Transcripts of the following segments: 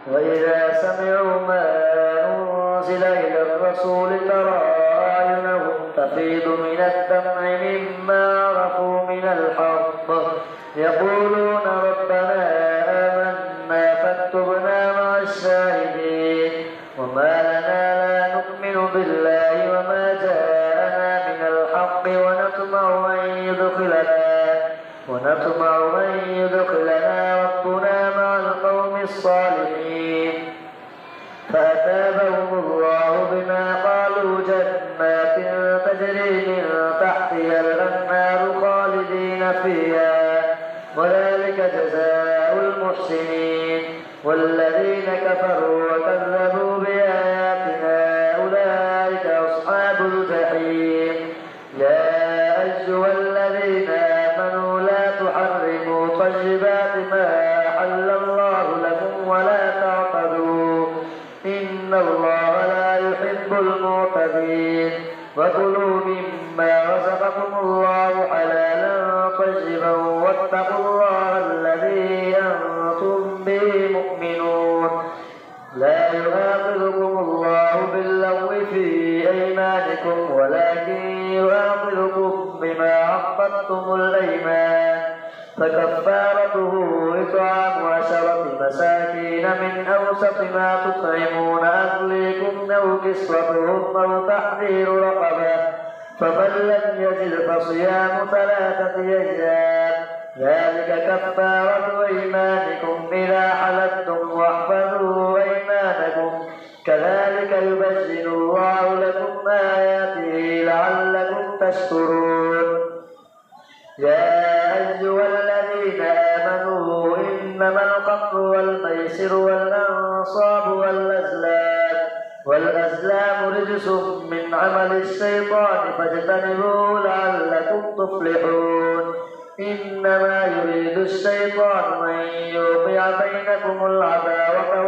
وإذا سمعوا ما أنزل إلى الرسول ترى أعينهم تفيض من الدمع مما عرفوا من الحق يقولون ربنا آمنا فاكتبنا مع الشاهدين وما لنا لا نؤمن بالله وما جاءنا من الحق ونطمع أن يدخلنا ربنا مع القوم الصالحين فأثابهم الله بما قالوا جنات تجري من تحتها الأنهار خالدين فيها وذلك جزاء المحسنين والذين كفروا وكذبوا بآياتنا أولئك أصحاب الجحيم يا أيها الذين آمنوا لا تحرموا طيبات ما أحل الله لكم ولا تعتدوا إن الله لا يحب المعتدين وكلوا مما رزقكم الله حلالا طيبا واتقوا الله الذي أنتم به مؤمنون لا يؤاخذكم الله باللغو في أيمانكم ولكن يؤاخذكم بما عقدتم الأيمان فكفارته إطعام 10 مساكين من أوسط ما تطعمون أهليكم أو كسوتهم أو تحرير رقبة فمن لم يجد فصيام 3 أيام ذلك كفارة أيمانكم إذا حلفتم واحفظوا أيمانكم كذلك يبين الله لكم آياته لعلكم تشكرون يا أيها الذين آمنوا إنما الخمر والميسر والأنصاب والأزلام رجس من عمل الشيطان فاجتنبوه لعلكم تفلحون إنما يريد الشيطان أن يوقع بينكم العداوة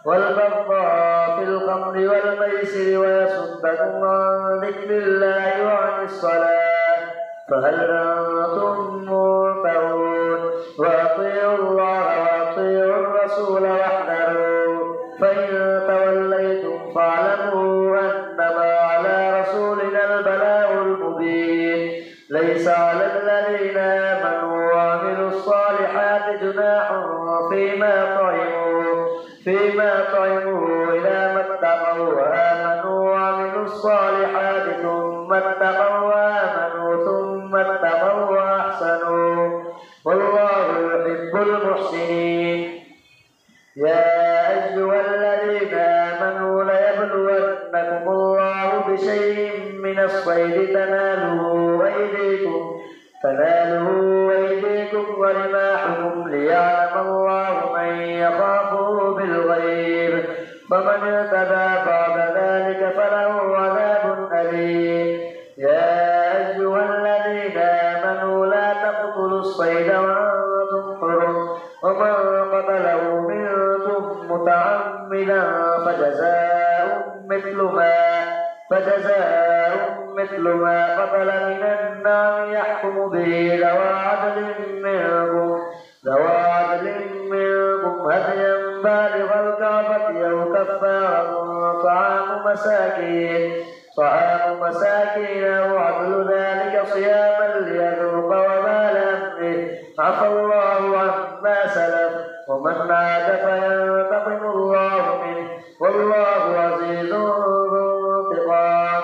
والبغضاء في الخمر والميسر ويصدكم عن ذكر الله وعن الصلاة فهل أنتم منتهون وأطيعوا الله وأطيعوا الرسول واحذروا فإن توليتم فاعلموا أنما على رسولنا البلاغ المبين ليس على الذين آمنوا وعملوا الصالحات جناح فيما طعموا إذا ما اتقوا وآمنوا وعملوا الصالحات ثم اتقوا وآمنوا ثم اتقوا وأحسنوا والله يحب المحسنين يا أيها الذين آمنوا ليبلونكم الله بشيء من الصيد تناله أيديكم ورماحكم ليعلم الله من يخافه بالغيب فمن اعتدى بعد ذلك فله عذاب أليم يا أيها الذين آمنوا لا تقتلوا الصيد وأنتم حرم ومن قتله منكم متعمدا فجزاء مثل ما قتل من النعم يحكم به ذوى عدل منكم هديا بالغ الكعبة أو كفارة طعام مساكين أو عدل ذلك صياما ليذوق وبال أمره عفى الله عما سلف ومن عاد فينتقم الله منه والله عزيز ذو انتقام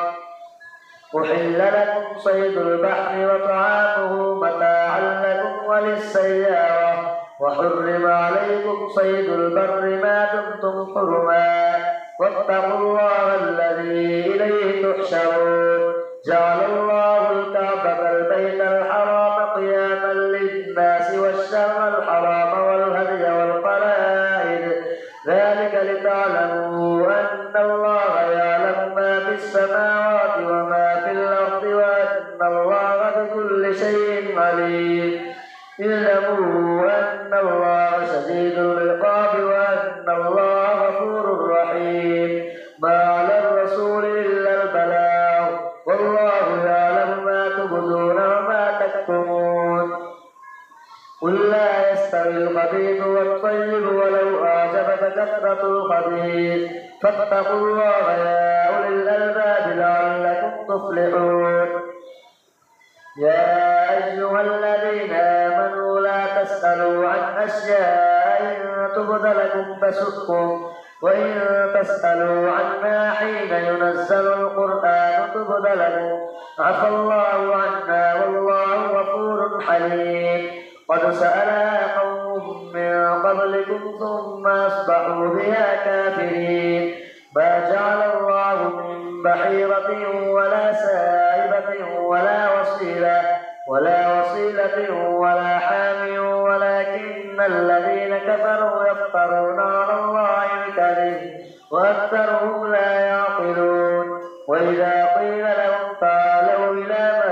أحل لكم صيد البحر وطعامه متاعا لكم وللسيارة وحرم عليكم صيد البر ما دمتم حرما واتقوا الله الذي إليه تحشرون جعل الله الكعبة البيت الحرام قياما للناس والشهر الحرام والهدي والقلائد ذلك لتعلموا أن الله يعلم ما في السماوات وما في الأرض وأن الله بكل شيء عليم اعلموا أن الله شديد العقاب وأن الله غفور رحيم ما على الرسول إلا البلاغ والله يعلم ما تبدون وما تكتمون قل لا يستوي الخبيث والطيب ولو أعجبك كثرة الخبيث فاتقوا الله يا أولي الألباب لعلكم تفلحون. يا أيها الذين آمنوا لا تسألوا عن أشياء إن تبد لكم تسؤكم وإن تسألوا عنها حين ينزل القرآن تبد لكم عفى الله عنا والله غفور حليم. قد سألها قوم من قبلكم ثم أصبحوا بها كافرين. ما جعل الله من بحيرة ولا سائبة ولا وصيلة ولا حام ولكن الذين كفروا يفترون على الله الكذب وأكثرهم لا يعقلون. وإذا قيل لهم تعالوا إلى ما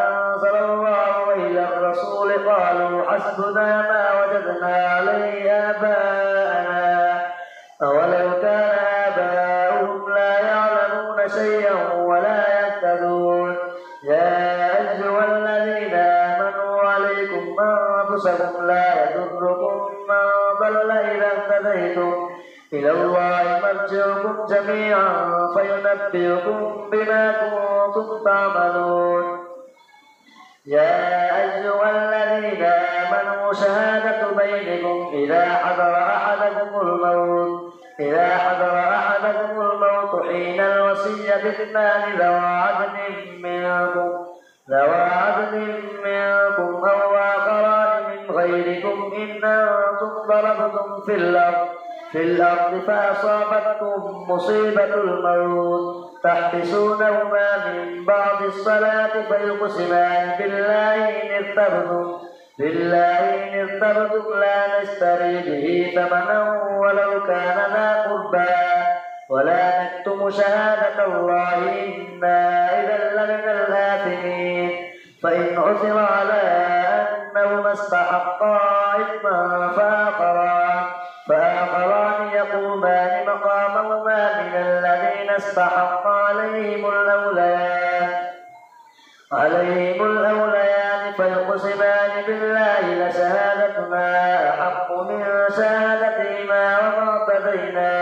أنزل الله وإلى الرسول قالوا حسبنا ما وجدنا عليه آباءنا أولو كان آباؤهم لا يعلمون شيئا ولا يهتدون. يا أيها الذين آمنوا عليكم أنفسكم لا يضركم من ضل إذا اهتديتم إلى الله مرجعكم جميعا فينبئكم بما كنتم تعملون. يا أيها الذين آمنوا شهادة بينكم إذا حضر أحدكم الموت حين الوصية اثنان ذوى عدل منكم أو آخران من غيركم إن أنتم ضربتم في الأرض فأصابتكم مصيبة الموت تحبسونهما من بعد الصلاة فيقسمان بالله إن ارتبتم لا نشتري به ثمنا ولو كان ذا قربى ولا نكتم شهادة الله إنا إذا لمن الآثمين. فإن عثر على أنهما استحقا إثما فآخران يقومان مقامهما من الذين استحق عليهم الأوليان فيقسمان بالله لشهادتنا أحق من شهادتهما وما اعتدينا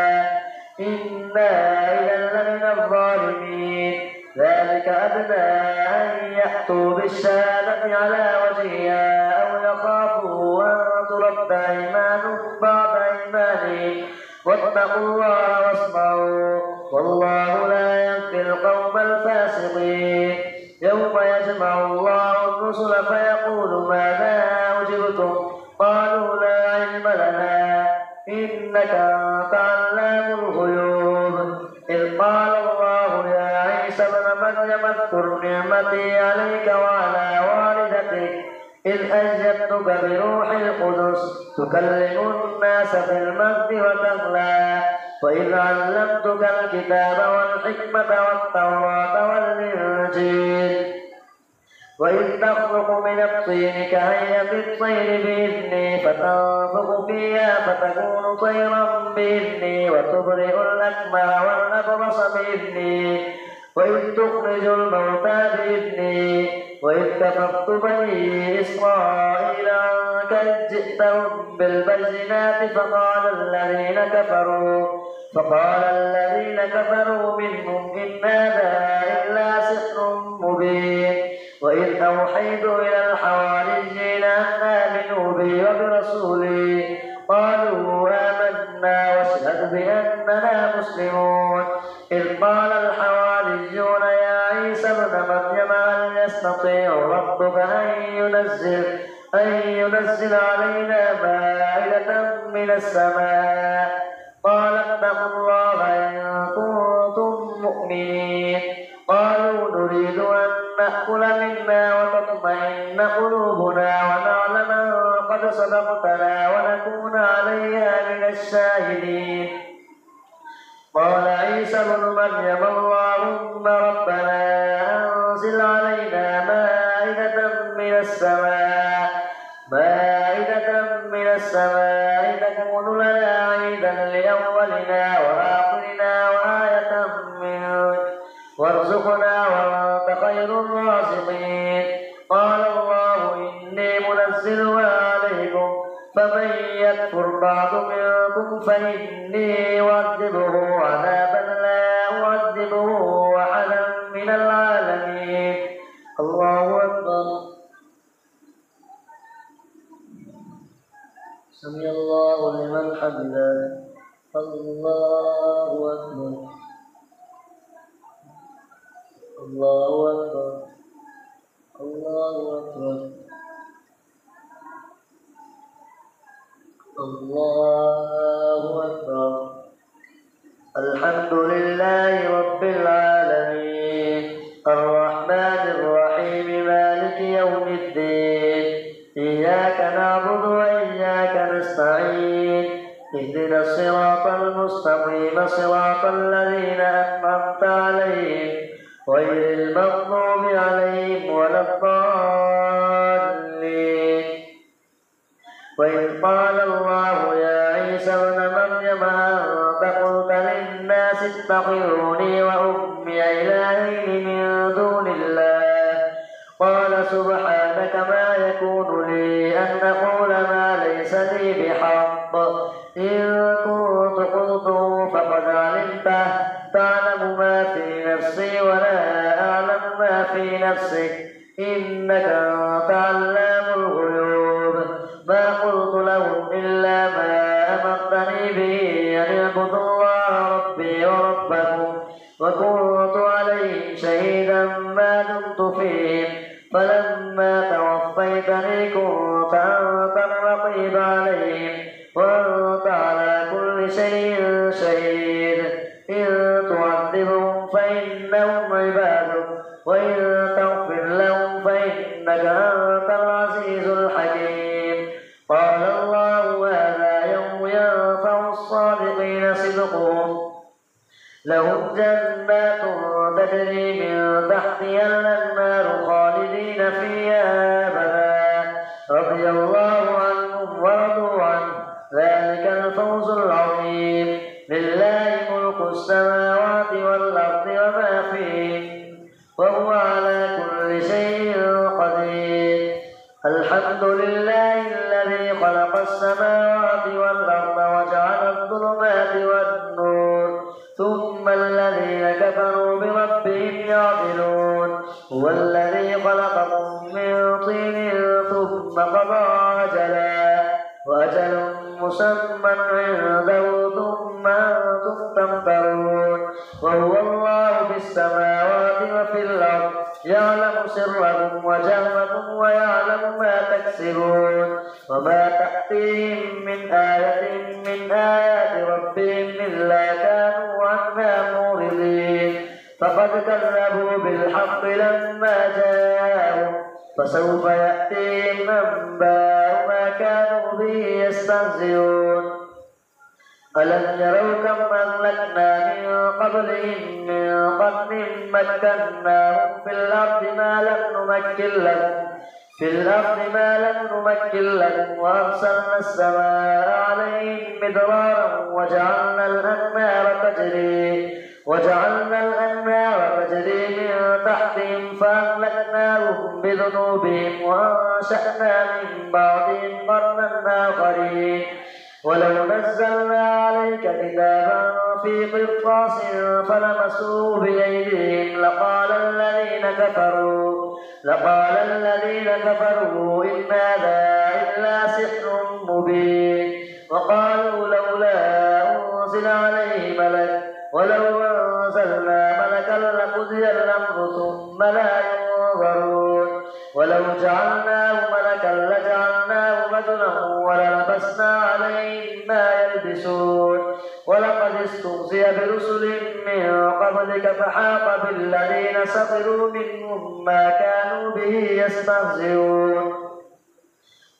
إنا إذا لمن الظالمين. ذلك أدنى أن يأتوا بالشهادة على وجهها أو يخافوا أن ترد أيمان بعد أيمانهم واتقوا الله واسمعوا والله لا يهدي القوم الفاسقين. يوم يجمع الله الرسل فيقول ماذا أجبتم قالوا لا علم لنا إنك أنت علام الغيوب. إذ قال الله يا عيسى ابن مريم اذكر نعمتي عليك وعلى والدتك إذ أيدتك بروح القدس تكلم الناس في المهد وكهلا وإذ علمتك الكتاب والحكمة والتوراة والإنجيل وإذ تخلق من الطين كهيئة الطير بإذني فتنفخ فيها فتكون طيرا بإذني وتبرئ الأكمه والأبرص بإذني وإذ تخرج الموتى بإذني وإذ كفرت بني إسرائيل عنك إذ جئتهم بالبينات فقال الذين كفروا منهم إن هذا إلا سحر مبين. وإذ أوحيت إلى الحواريين أن آمنوا بي وبرسولي قالوا آمنا واشهد بأننا مسلمون. إذ قال الحواريون يا عيسى ابن مريم هل يستطيع ربك أن ينزل علينا مائدة من السماء قال اتقوا الله إن كنتم مؤمنين. قالوا نريد أن نأكل منها وتطمئن قلوبنا ونعلم أن قد صدقتنا ونكون عليها من الشاهدين. قال عيسى ابن مريم اللهم ربنا أنزل علينا مائدة من السماء تكون لنا عيدا لأولنا وآخرنا وآية منك وارزقنا وأنت خير الرازقين. قال الله إني منزلها عليكم فمن يكفر بعض منكم فإني أعذبه عذابا لا أعذبه أحدا من العالمين. الله أكبر. سمع الله لمن حمده. الله أكبر. الله أكبر. الله أكبر. الله أكبر. الحمد لله رب العالمين الرحمن الرحيم مالك يوم الدين إياك نعبد وإياك نستعين اهدنا الصراط المستقيم صراط الذين أنعمت عليهم غير المغضوب عليهم ولا الضالين. وإذ قال الله يا عيسى ابن مريم أنت قلت للناس اتخذوني وأمي إلهين من دون الله قال سبحانك ما يكون لي أن أقول ما ليس لي بحق إن كنت قلته فقد علمته تعلم ما في نفسي ولا أعلم ما في نفسك إنك أنت علام الغيوب. ما قلت لهم إلا ما أمرتني به أن اعبدوا الله ربي وربكم وكنت عليهم شهيدا ما دمت فيهم فلما توفيتني كنت أنت الرقيب عليهم وأنت على كل شيء شهيد. إن تعذبهم فإنهم عبادك وإن تغفر لهم فإنك أنت العزيز الحكيم. قال الله هذا يوم ينفع الصادقين صدقهم لهم جنات تجري من تحتها الأنهار خالدين فيها أبدا رضي الله عنهم ورضوا عنه ذلك الفوز العظيم. لله ملك السماوات والأرض وما فيه وهو على كل شيء قدير. الحمد لله الذي خلق السماوات والأرض وجعل الظلمات والنور ثم الذين كفروا بربهم يعدلون. هو الذي خلقكم من طين ثم قضى أجلا وأجل مسمى عنده ثم أنتم تمترون. وهو الله في السماوات وفي الأرض يعلم سركم وجهركم ويعلم ما تكسبون وما تأتيهم من آية من آيات ربهم إلا كانوا عنها معرضين. فقد كذبوا بالحق لما جاءهم فسوف يأتيهم أنباء ما كانوا به يستهزئون. ألم يروا كم أهلكنا من قبلهم من قرن مكناهم في الأرض ما لم نمكن لهم وأرسلنا السماء عليهم مدرارا وجعلنا الأنهار تجري من تحتهم فأهلكناهم بذنوبهم وأنشأنا من بعدهم قرنا آخرين. ولو نزلنا عليك كتابا في قرطاس فلمسوه بأيديهم لقال الذين كفروا إن هذا إلا سحر مبين. وقالوا لولا أنزل عليه ملك ولو أنزلنا ملكا لقضي الأمر ثم لا ينظرون. ولو جعلناه ملكا لجعلناه رجلا وللبسنا عليهم ما يلبسون. ولقد استهزئ برسل من قبلك فحاق بالذين سخروا منهم ما كانوا به يستهزئون.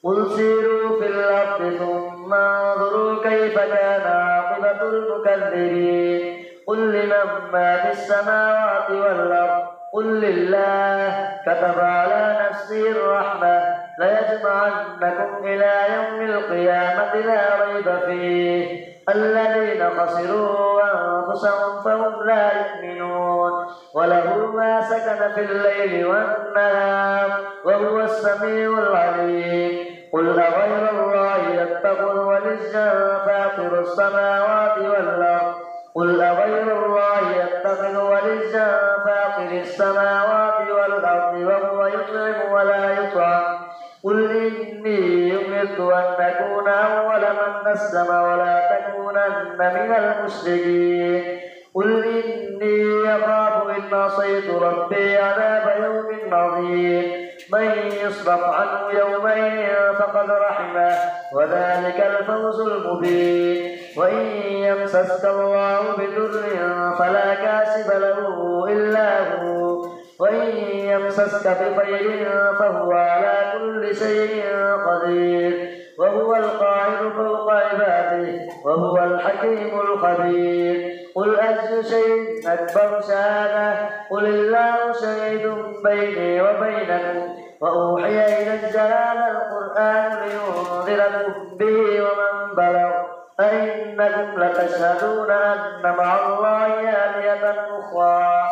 قل سيروا في الأرض ثم انظروا كيف كان عاقبة المكذبين. قل لمن ما في السماوات والأرض قل لله كتب على نفسه الرحمة ليجمعنكم إلى يوم القيامة لا ريب فيه. الذين خسروا أنفسهم فهم لا يؤمنون. وله ما سكن في الليل والنهار وهو السميع العليم. قل أغير الله يتخذ وليا فاطر السماوات والأرض قل أغير الله يتخذ وليا فاطر السماوات والأرض وهو يطعم ولا يطعم قل إني أمرت أن أكون أول من أسلم ولا تكونن من المشركين قل إني أخاف إن عصيت ربي عذاب يوم عظيم من يصرف عنه يومئذ فقد رحمه وذلك الفوز المبين وإن يمسسك الله بضر فلا كاشف له إلا هو وإن يمسسك بخير فهو على كل شيء قدير وهو القاهر فوق عباده وهو الحكيم الخبير قل أي شيء أكبر شهادة قل الله شهيد بيني وبينكم وأوحي إلي هذا القرآن لينذركم به ومن بلغ أئنكم لتشهدون أن مع الله آلهة أخرى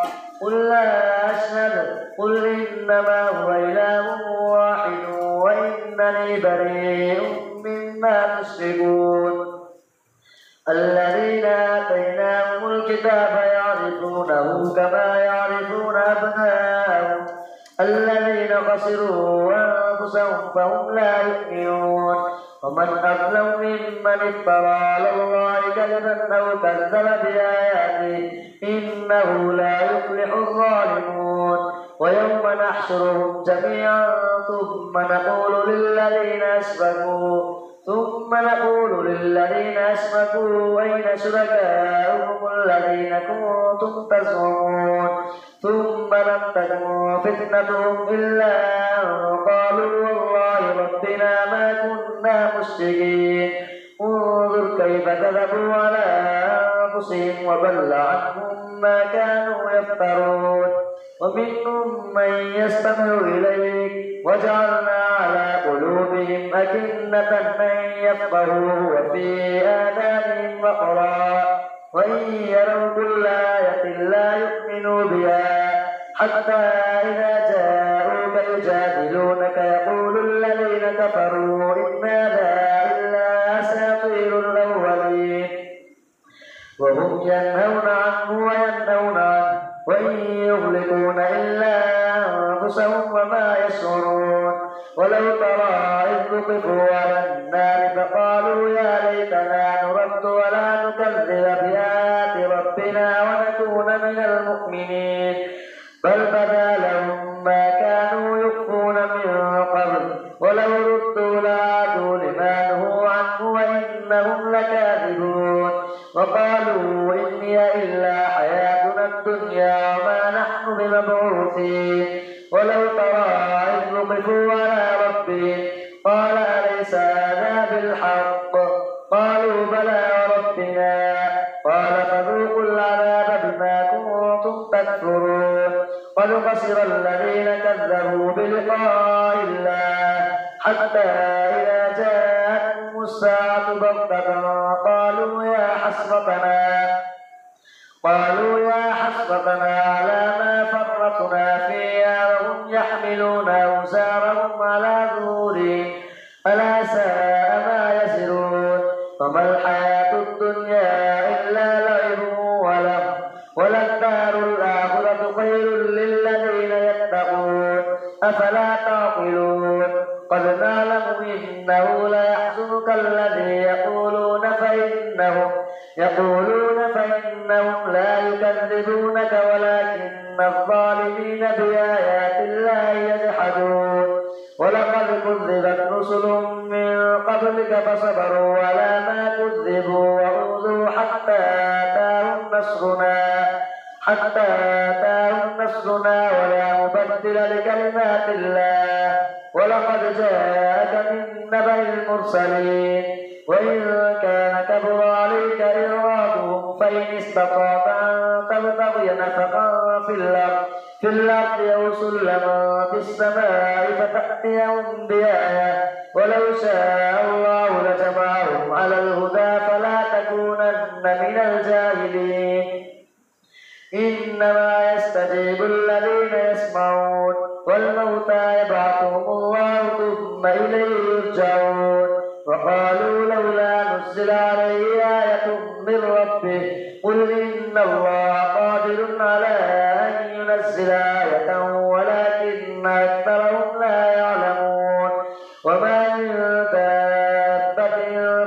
قل لا أشهد قل إنما هو إله واحد وإنني بريء مما تشركون الذين آتيناهم الكتاب يعرفونه كما يعرفون أبناءهم الذين خسروا أنفسهم فهم لا يؤمنون ومن أظلم ممن افترى على الله كذبا أو كذب بآياته إنه لا يفلح الظالمون ويوم نحشرهم جميعا ثم نقول للذين أشركوا أين شركاؤكم الذين كنتم تزعمون ثم لم تكن فتنتهم إلا أن قالوا والله ربنا ما كنا مشركين انظر كيف كذبوا على أنفسهم وضل عنهم ما كانوا يفترون ومنهم من يستمع إليك وجعلنا على قلوبهم أكنة أن يفقهوا وفي آذانهم وقرا وإن يروا كل آية لا يؤمنوا بها حتى إذا جاءوك يجادلونك يقول الذين كفروا إن هذا إلا أساطير الأولين وهم ينهون عنه وينهون عنه وإن يهلكون إلا أنفسهم وما يشعرون ولو ترى إذ وقفوا على النار فقالوا يا ليتنا نرد ولا نكذب بآيات ربنا ونكون من المؤمنين بل بدا لهم ما كانوا يخفون من قبل ولو ردوا لعادوا لما نهوا عنه وإنهم لكاذبون وقالوا إن هي إلا حياتنا الدنيا وما نحن بمبعوثين ولو ترى إذ وقفوا على ربهم قال أليس هذا بالحق قالوا بلى وربنا قال فذوقوا العذاب بما كنتم تكفرون قد خسر الذين كذبوا بلقاء الله حتى إذا جاءتهم الساعة بغتة قالوا يا حسرتنا على ما فرطنا فيها وهم يحملون أوزارهم على ظهورهم ألا ساء ما يزرون وما الحياة الدنيا إلا لعب ولهو وللدار الآخرة خير للذين يتقون أفلا تعقلون قد نعلم إنه ليحزنك الذي يقولون فإنهم لا يكذبونك ولكن الظالمين بآيات الله يجحدون ولقد كذبت رسل من قبلك فصبروا على ما كذبوا وأوذوا حتى أتاهم نصرنا ولا مبدل لكلمات الله ولقد جاءك من نبأ المرسلين وإن كان كبر عليك إرادهم فإن استطعت أن تبتغي نفقا في الأرض أو سلما في السماء فتأتيهم بآية ولو شاء الله لجمعهم على الهدى فلا تكونن من الجاهلين إنما يستجيب الذين يسمعون والموتى يبعثهم الله ثم إليه يرجعون وقالوا لولا نزل عليه آية من ربه قل إن الله قادر على أن ينزل آية ولكن أكثرهم لا يعلمون وما من دابة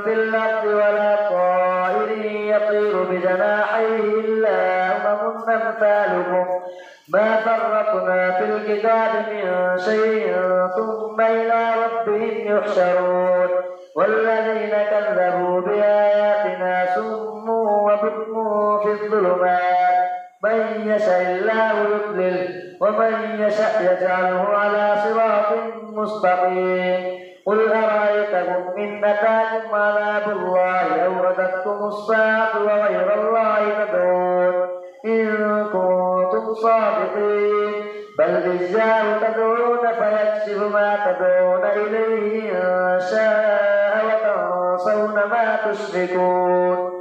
في الأرض ولا طائر يطير بجناحيه إلا أمم أمثالكم ما فرطنا في الكتاب من شيء ثم إلى ربهم يحشرون والذين كذبوا بآياتنا سم وبكم في الظلمات من يشاء الله يضلل ومن يشاء يجعله على صراط مستقيم قل أرأيتكم إن أتاكم عذاب الله أو أتتكم الساعة وغير الله تدعون إن كنتم صادقين بل إياه تدعون فيكشف ما تدعون إليه إن شاء وتنسون ما تشركون